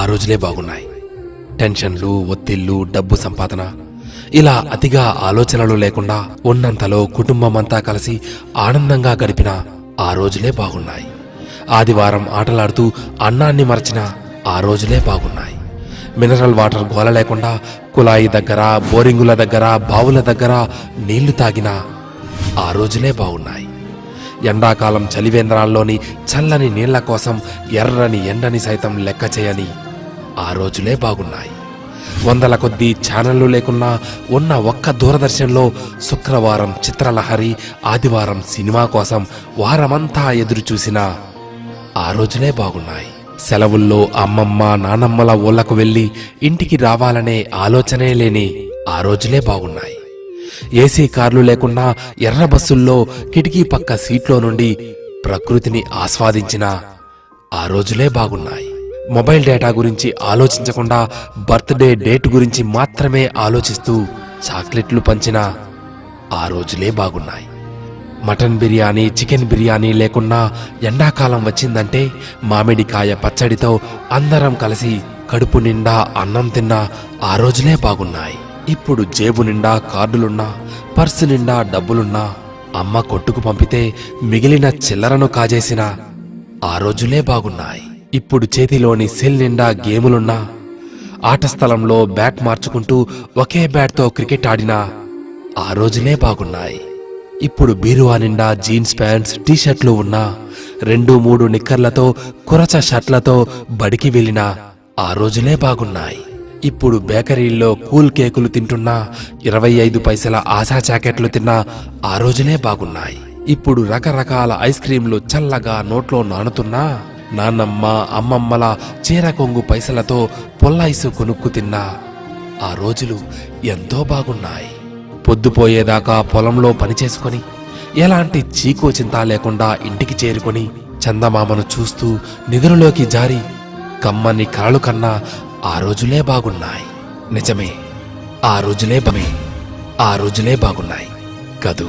ఆ రోజులే బాగున్నాయి. టెన్షన్లు, ఒత్తిళ్లు, డబ్బు సంపాదన ఇలా అతిగా ఆలోచనలు లేకుండా ఉన్నంతలో కుటుంబమంతా కలిసి ఆనందంగా గడిపిన ఆ రోజులే బాగున్నాయి. ఆదివారం ఆటలాడుతూ అన్నాన్ని మరచిన ఆ రోజులే బాగున్నాయి. మినరల్ వాటర్ గోల లేకుండా కుళాయి దగ్గర, బోరింగుల దగ్గర, బావుల దగ్గర నీళ్లు తాగిన ఆ రోజులే బాగున్నాయి. ఎండాకాలం చలివేంద్రాల్లోని చల్లని నీళ్ల కోసం ఎర్రని ఎండని సైతం లెక్క చేయని ఆ రోజులే బాగున్నాయి. వందల కొద్దీ ఛానళ్లు లేకున్నా ఉన్న ఒక్క దూరదర్శన్లో శుక్రవారం చిత్రలహరి, ఆదివారం సినిమా కోసం వారమంతా ఎదురు చూసిన ఆ రోజులే బాగున్నాయి. సెలవుల్లో అమ్మమ్మ, నానమ్మల ఊళ్లకు వెళ్లి ఇంటికి రావాలనే ఆలోచనే లేని ఆ రోజులే బాగున్నాయి. ఏసీ కార్లు లేకున్నా ఎర్ర బస్సుల్లో కిటికీ పక్క సీట్లో నుండి ప్రకృతిని ఆస్వాదించిన ఆ రోజులే బాగున్నాయి. మొబైల్ డేటా గురించి ఆలోచించకుండా బర్త్డే డేట్ గురించి మాత్రమే ఆలోచిస్తూ చాక్లెట్లు పంచిన ఆ రోజులే బాగున్నాయి. మటన్ బిర్యానీ, చికెన్ బిర్యానీ లేకున్నా ఎండాకాలం వచ్చిందంటే మామిడికాయ పచ్చడితో అందరం కలిసి కడుపు నిండా అన్నం తిన్న ఆ రోజులే బాగున్నాయి. ఇప్పుడు జేబు నిండా కార్డులున్నా, పర్సు నిండా డబ్బులున్నా అమ్మ కొట్టుకు పంపితే మిగిలిన చిల్లరను కాజేసిన ఆ రోజులే బాగున్నాయి. ఇప్పుడు చేతిలోని సెల్ నిండా గేములున్నా, ఆట స్థలంలో బ్యాట్ మార్చుకుంటూ ఒకే బ్యాట్తో క్రికెట్ ఆడిన ఆ రోజులే బాగున్నాయి. ఇప్పుడు బీరువా నిండా జీన్స్ ప్యాంట్స్, టీషర్ట్లు ఉన్నా 2-3 నిక్కర్లతో, కురచ షర్ట్లతో బడికి వెళ్ళిన ఆ రోజులే బాగున్నాయి. ఇప్పుడు బేకరీల్లో కూల్ కేకులు తింటున్నా, 25 పైసల ఆశా జాకెట్లు తిన్నా ఆ రోజులే బాగున్నాయి. ఇప్పుడు రకరకాల ఐస్ క్రీంలు చల్లగా నోట్లో నానుతున్నా, నాన్నమ్మ, అమ్మమ్మల చీర కొంగు పైసలతో పొల్లైసు కొనుక్కు తిన్నా ఆ రోజులు ఎంతో బాగున్నాయి. పొద్దుపోయేదాకా పొలంలో పనిచేసుకొని ఎలాంటి చీకో చింత లేకుండా ఇంటికి చేరుకొని చందమామను చూస్తూ నిద్రలోకి జారి కమ్మని కలలు కన్నా ఆ రోజులే బాగున్నాయి. నిజమే, ఆ రోజులే బాగున్నాయి కదూ.